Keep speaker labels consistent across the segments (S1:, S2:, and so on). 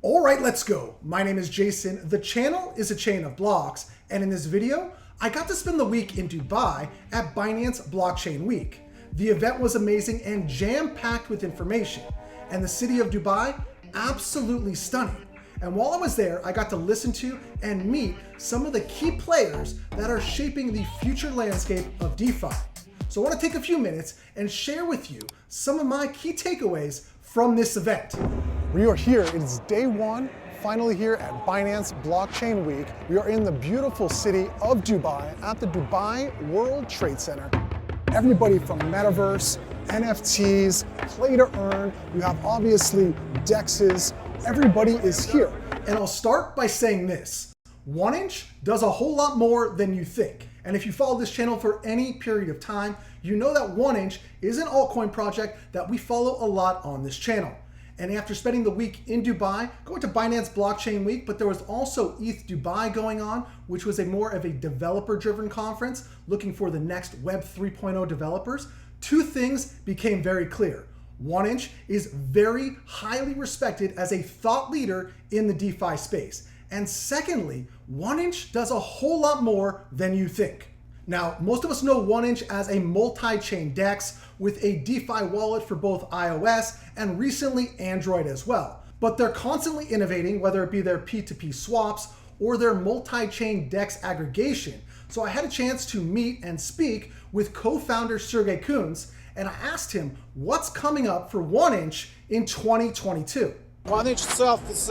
S1: All right, let's go. My name is Jason. The channel is a chain of blocks, and in this video, I got to spend the week in Dubai at Binance Blockchain Week. The event was amazing and jam-packed with information, and the city of Dubai, absolutely stunning. And while I was there, I got to listen to and meet some of the key players that are shaping the future landscape of DeFi. So I want to take a few minutes and share with you some of my key takeaways from this event.
S2: We are here, it is day one, finally here at Binance Blockchain Week. We are in the beautiful city of Dubai at the Dubai World Trade Center. Everybody from Metaverse, NFTs, play to earn, you have obviously DEXs, everybody is here.
S1: And I'll start by saying this, 1inch does a whole lot more than you think. And if you follow this channel for any period of time, you know that 1inch is an altcoin project that we follow a lot on this channel. And after spending the week in Dubai, going to Binance Blockchain Week, but there was also ETH Dubai going on, which was more of a developer-driven conference looking for the next Web 3.0 developers, two things became very clear. 1inch is very highly respected as a thought leader in the DeFi space. And secondly, 1inch does a whole lot more than you think. Now, most of us know 1inch as a multi-chain DEX with a DeFi wallet for both iOS and recently Android as well. But they're constantly innovating, whether it be their P2P swaps or their multi-chain DEX aggregation. So I had a chance to meet and speak with co-founder Sergey Kunz, and I asked him what's coming up for 1inch in 2022.
S3: 1inch itself is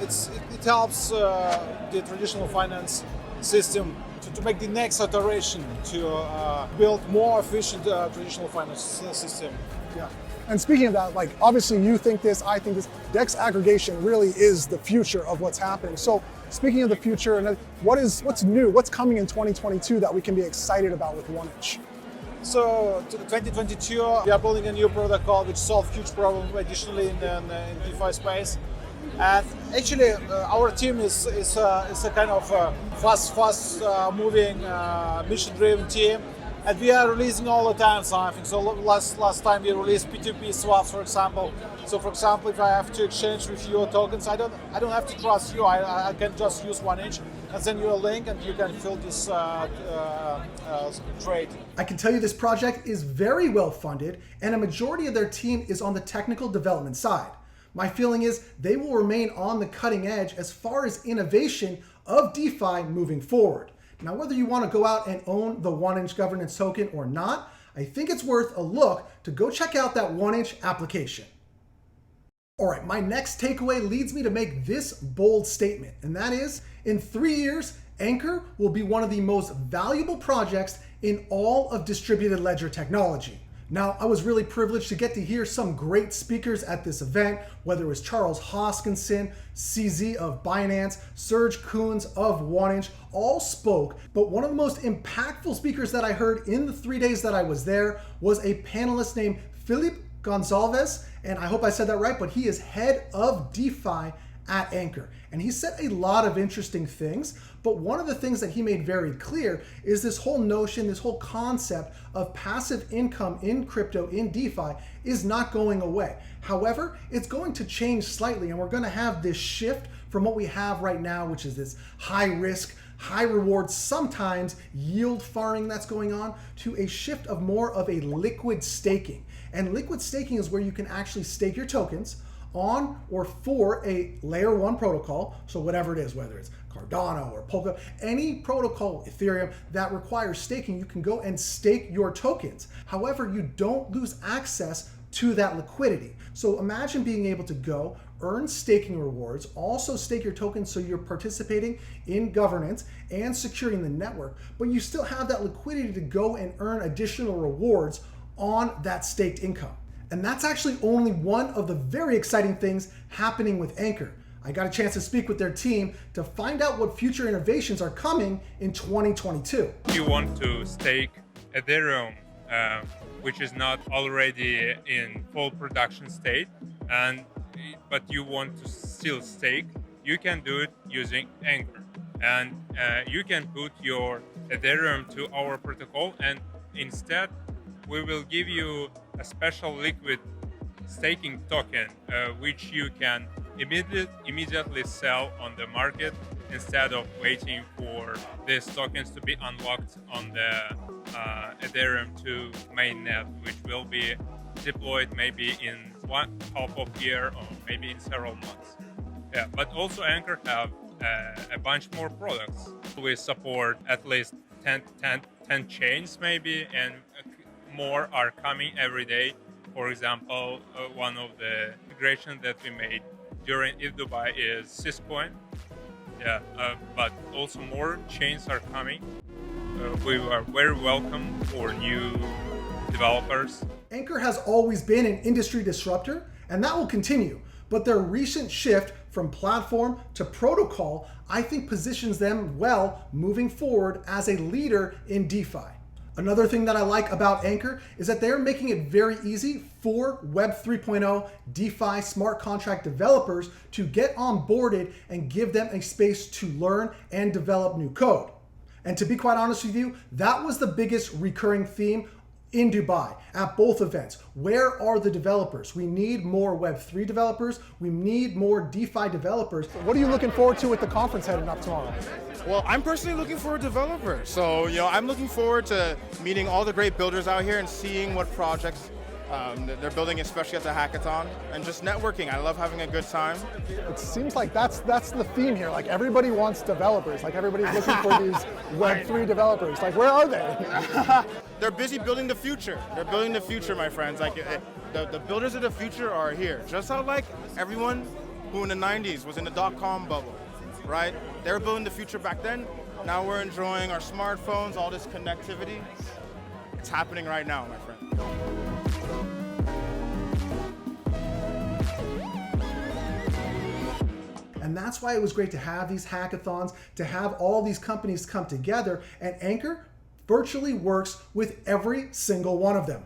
S3: it helps the traditional finance system to make the next iteration to build more efficient traditional finance system.
S2: Yeah. And speaking of that, like obviously you think this, I think this, DEX aggregation really is the future of what's happening. So speaking of the future, and what's new, what's coming in 2022 that we can be excited about with 1inch?
S3: So to 2022, we are building a new protocol which solves huge problem additionally in DeFi space. And actually, our team is a kind of fast moving, mission-driven team, and we are releasing all the time something. So last time we released P2P swaps, for example. So for example, if I have to exchange with your tokens, I don't have to trust you. I can just use 1inch and send you a link, and you can fill this trade.
S1: I can tell you this project is very well funded, and a majority of their team is on the technical development side. My feeling is they will remain on the cutting edge as far as innovation of DeFi moving forward. Now, whether you want to go out and own the 1inch governance token or not, I think it's worth a look to go check out that 1inch application. All right, my next takeaway leads me to make this bold statement, and that is, in 3 years, Anchor will be one of the most valuable projects in all of distributed ledger technology. Now, I was really privileged to get to hear some great speakers at this event, whether it was Charles Hoskinson, CZ of Binance, Serge Kunz of 1inch, all spoke. But one of the most impactful speakers that I heard in the 3 days that I was there was a panelist named Philippe Gonzalez, and I hope I said that right, but he is head of DeFi at Anchor. And he said a lot of interesting things, but one of the things that he made very clear is this whole notion, this whole concept of passive income in crypto, in DeFi, is not going away. However, it's going to change slightly, and we're going to have this shift from what we have right now, which is this high risk, high reward, sometimes yield farming that's going on, to a shift of more of a liquid staking. And liquid staking is where you can actually stake your tokens on or for a layer 1 protocol, so whatever it is, whether it's Cardano or Polka, any protocol, Ethereum, that requires staking, you can go and stake your tokens. However, you don't lose access to that liquidity. So imagine being able to go earn staking rewards, also stake your tokens so you're participating in governance and securing the network, but you still have that liquidity to go and earn additional rewards on that staked income. And that's actually only one of the very exciting things happening with Anchor. I got a chance to speak with their team to find out what future innovations are coming in 2022.
S4: You want to stake Ethereum, which is not already in full production state, but you want to still stake, you can do it using Anchor. And you can put your Ethereum to our protocol, and instead we will give you a special liquid staking token, which you can immediately sell on the market instead of waiting for these tokens to be unlocked on the Ethereum 2 mainnet, which will be deployed maybe in half of year or maybe in several months. Yeah, but also Anchor have a bunch more products. We support at least 10 chains maybe, and more are coming every day. For example, one of the integrations that we made during ETH Dubai is Syscoin. Yeah, but also more chains are coming. We are very welcome for new developers.
S1: Anchor has always been an industry disruptor, and that will continue. But their recent shift from platform to protocol, I think, positions them well moving forward as a leader in DeFi. Another thing that I like about Anchor is that they're making it very easy for Web 3.0 DeFi smart contract developers to get onboarded and give them a space to learn and develop new code. And to be quite honest with you, that was the biggest recurring theme in Dubai at both events. Where are the developers? We need more Web3 developers. We need more DeFi developers.
S2: What are you looking forward to with the conference heading up tomorrow?
S5: Well, I'm personally looking for a developer. So, I'm looking forward to meeting all the great builders out here and seeing what projects they're building, especially at the hackathon, and just networking. I love having a good time.
S2: It seems like that's the theme here. Like everybody wants developers. Like everybody's looking for these Web3 developers. Like where are they?
S5: They're busy building the future. They're building the future, my friends. Like the builders of the future are here. Just how like everyone who in the 90s was in the .com bubble, right? They were building the future back then. Now we're enjoying our smartphones, all this connectivity. It's happening right now, my friend.
S1: And that's why it was great to have these hackathons, to have all these companies come together, and Anchor virtually works with every single one of them.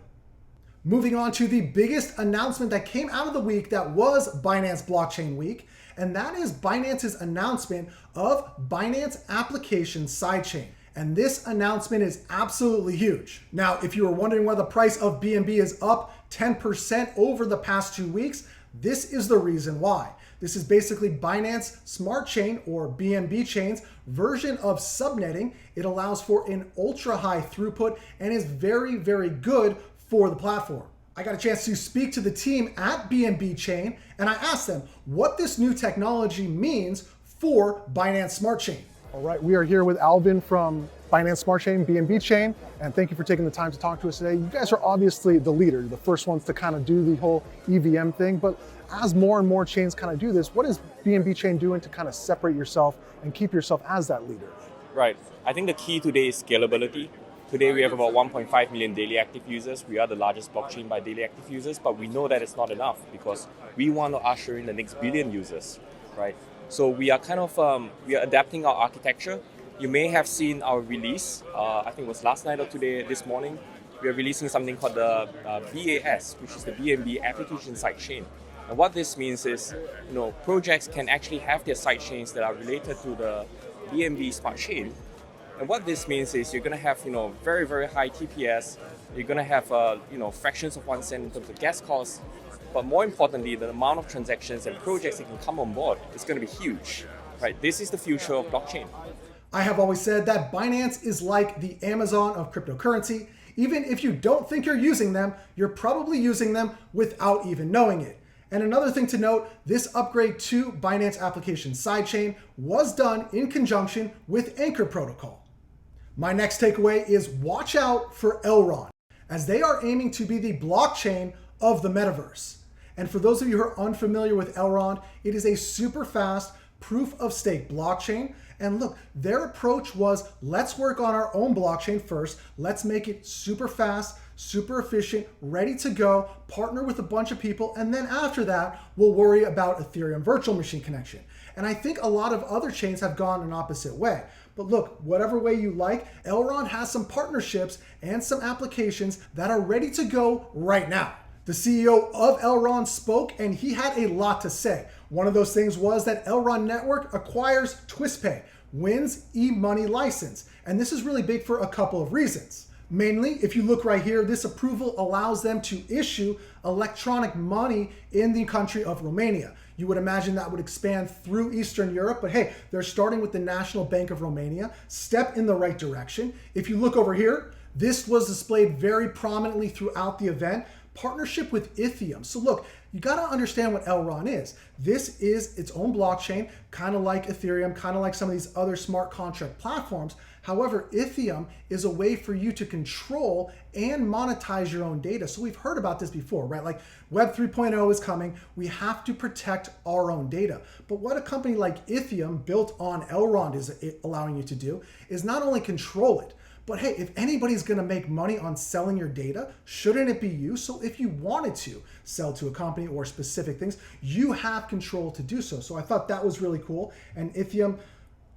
S1: Moving on to the biggest announcement that came out of the week, that was Binance Blockchain Week, and that is Binance's announcement of Binance Application Sidechain. And this announcement is absolutely huge. Now, if you were wondering why the price of BNB is up 10% over the past 2 weeks, this is the reason why. This is basically Binance Smart Chain, or BNB Chain's version of subnetting. It allows for an ultra high throughput and is very, very good for the platform. I got a chance to speak to the team at BNB Chain, and I asked them what this new technology means for Binance Smart Chain.
S2: All right, we are here with Alvin from Binance Smart Chain, BNB Chain, and thank you for taking the time to talk to us today. You guys are obviously the leader, the first ones to kind of do the whole EVM thing, but as more and more chains kind of do this, what is BNB Chain doing to kind of separate yourself and keep yourself as that leader?
S6: Right. I think the key today is scalability. Today we have about 1.5 million daily active users. We are the largest blockchain by daily active users, but we know that it's not enough because we want to usher in the next billion users, right? So we are kind of we are adapting our architecture. You may have seen our release. I think it was last night or this morning. We are releasing something called the BAS, which is the BNB Application Sidechain. And what this means is, projects can actually have their sidechains that are related to the BNB Smart Chain. And what this means is you're going to have, very, very high TPS. You're going to have, fractions of 1 cent in terms of gas costs. But more importantly, the amount of transactions and projects that can come on board is going to be huge, right? This is the future of blockchain.
S1: I have always said that Binance is like the Amazon of cryptocurrency. Even if you don't think you're using them, you're probably using them without even knowing it. And another thing to note, this upgrade to Binance Application Sidechain was done in conjunction with Anchor Protocol. My next takeaway is watch out for Elrond, as they are aiming to be the blockchain of the Metaverse. And for those of you who are unfamiliar with Elrond, it is a super fast proof of stake blockchain. And look, their approach was, let's work on our own blockchain first. Let's make it super fast, super efficient, ready to go, partner with a bunch of people, and then after that, we'll worry about Ethereum virtual machine connection. And I think a lot of other chains have gone an opposite way. But look, whatever way you like, Elrond has some partnerships and some applications that are ready to go right now. The CEO of Elrond spoke, and he had a lot to say. One of those things was that Elrond Network acquires TwistPay, wins e-money license. And this is really big for a couple of reasons. Mainly, if you look right here, this approval allows them to issue electronic money in the country of Romania. You would imagine that would expand through Eastern Europe, but hey, they're starting with the National Bank of Romania. Step in the right direction. If you look over here, this was displayed very prominently throughout the event. Partnership with Ethereum. So look, you got to understand what Elrond is. This is its own blockchain, kind of like Ethereum, kind of like some of these other smart contract platforms. However, Ethereum is a way for you to control and monetize your own data. So we've heard about this before, right? Like Web 3.0 is coming. We have to protect our own data. But what a company like Ethereum built on Elrond is allowing you to do is not only control it, but hey, if anybody's going to make money on selling your data, shouldn't it be you? So if you wanted to sell to a company or specific things, you have control to do so. So I thought that was really cool. And Ethereum,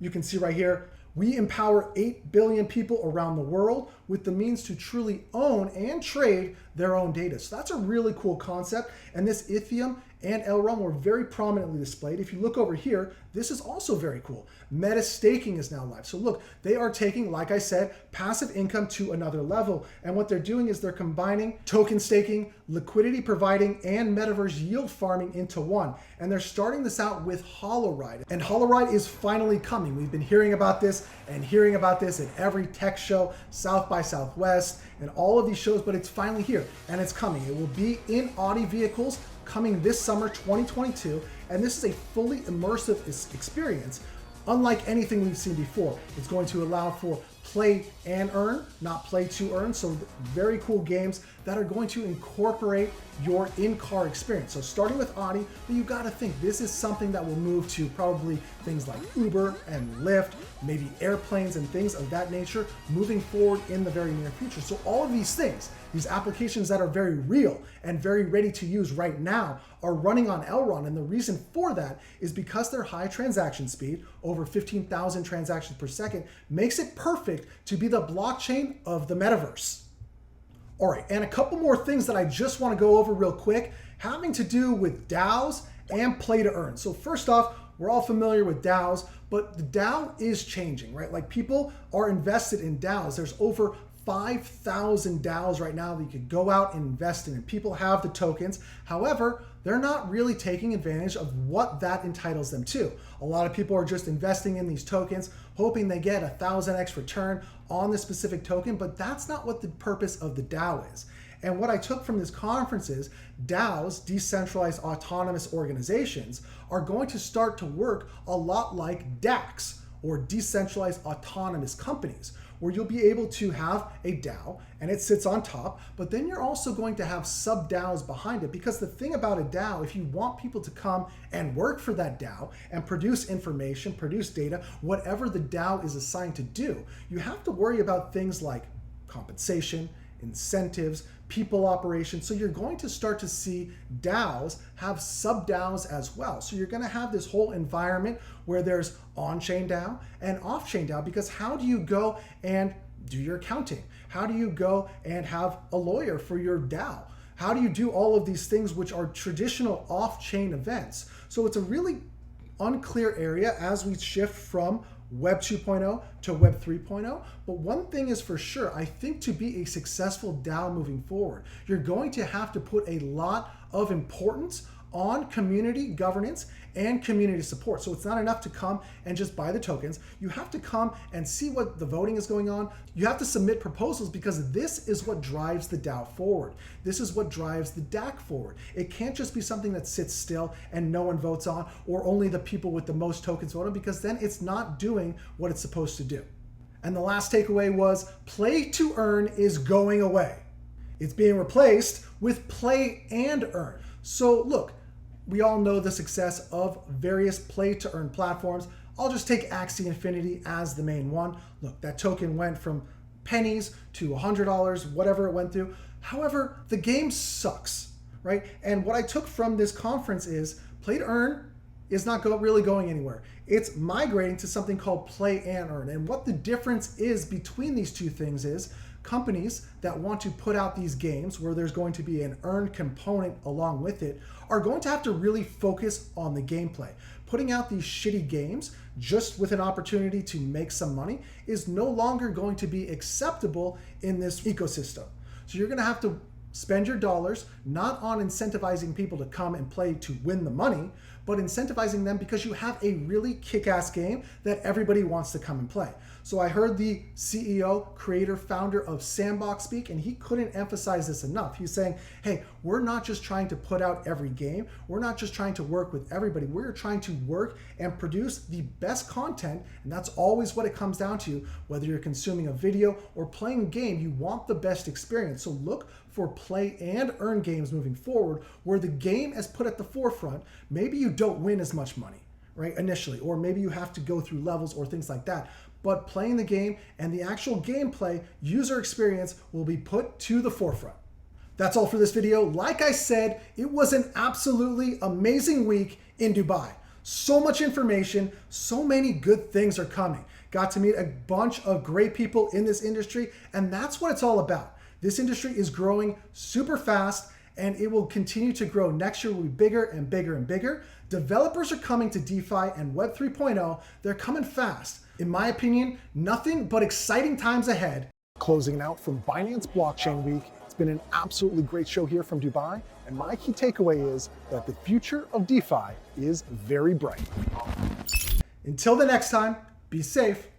S1: you can see right here, we empower 8 billion people around the world with the means to truly own and trade their own data. So that's a really cool concept. And this Ethereum and Elrond were very prominently displayed. If you look over here, this is also very cool. Meta staking is now live. So look, they are taking, like I said, passive income to another level. And what they're doing is they're combining token staking, liquidity providing, and metaverse yield farming into one. And they're starting this out with HoloRide. And HoloRide is finally coming. We've been hearing about this and hearing about this at every tech show, South by Southwest, and all of these shows, but it's finally here and it's coming. It will be in Audi vehicles coming this summer 2022, and this is a fully immersive experience unlike anything we've seen before. It's going to allow for play and earn, not play to earn. So very cool games that are going to incorporate your in-car experience. So starting with Audi, but you got to think this is something that will move to probably things like Uber and Lyft, maybe airplanes and things of that nature moving forward in the very near future. So all of these things, these applications that are very real and very ready to use right now are running on Elrond. And the reason for that is because their high transaction speed, over 15,000 transactions per second, makes it perfect to be the blockchain of the metaverse. All right, and a couple more things that I just want to go over real quick, having to do with DAOs and play to earn. So first off, we're all familiar with DAOs, but the DAO is changing, right? Like people are invested in DAOs. There's over 5,000 DAOs right now that you could go out and invest in, and people have the tokens. However, they're not really taking advantage of what that entitles them to. A lot of people are just investing in these tokens, hoping they get a 1,000x return on the specific token, but that's not what the purpose of the DAO is. And what I took from this conference is DAOs, decentralized autonomous organizations, are going to start to work a lot like DACs, or decentralized autonomous companies, where you'll be able to have a DAO and it sits on top, but then you're also going to have sub DAOs behind it. Because the thing about a DAO, if you want people to come and work for that DAO and produce information, produce data, whatever the DAO is assigned to do, you have to worry about things like compensation, incentives, people operations. So you're going to start to see DAOs have sub DAOs as well. So you're going to have this whole environment where there's on-chain DAO and off-chain DAO, because how do you go and do your accounting? How do you go and have a lawyer for your DAO? How do you do all of these things which are traditional off-chain events? So it's a really unclear area as we shift from Web 2.0 to Web 3.0. But one thing is for sure, I think to be a successful DAO moving forward, you're going to have to put a lot of importance on community governance and community support. So it's not enough to come and just buy the tokens. You have to come and see what the voting is going on. You have to submit proposals, because this is what drives the DAO forward. This is what drives the DAC forward. It can't just be something that sits still and no one votes on, or only the people with the most tokens vote on, because then it's not doing what it's supposed to do. And the last takeaway was play to earn is going away. It's being replaced with play and earn. So look, we all know the success of various play to earn platforms. I'll just take Axie Infinity as the main one. Look, that token went from pennies to $100, whatever it went through. However, the game sucks, right? And what I took from this conference is play to earn is not really going anywhere. It's migrating to something called play and earn. And what the difference is between these two things is companies that want to put out these games where there's going to be an earn component along with it are going to have to really focus on the gameplay. Putting out these shitty games just with an opportunity to make some money is no longer going to be acceptable in this ecosystem. So you're going to have to spend your dollars not on incentivizing people to come and play to win the money, but incentivizing them because you have a really kick-ass game that everybody wants to come and play. So I heard the CEO, creator, founder of Sandbox speak, and he couldn't emphasize this enough. He's saying, hey, we're not just trying to put out every game. We're not just trying to work with everybody. We're trying to work and produce the best content, and that's always what it comes down to. Whether you're consuming a video or playing a game, you want the best experience. So look for play and earn games moving forward where the game is put at the forefront. Maybe you don't win as much money, right, initially, or maybe you have to go through levels or things like that. But playing the game and the actual gameplay, user experience will be put to the forefront. That's all for this video. Like I said, it was an absolutely amazing week in Dubai. So much information, so many good things are coming. Got to meet a bunch of great people in this industry, and that's what it's all about. This industry is growing super fast, and it will continue to grow. Next year will be bigger and bigger and bigger. Developers are coming to DeFi and Web 3.0. They're coming fast. In my opinion, nothing but exciting times ahead.
S2: Closing out from Binance Blockchain Week, it's been an absolutely great show here from Dubai, and my key takeaway is that the future of DeFi is very bright.
S1: Until the next time, be safe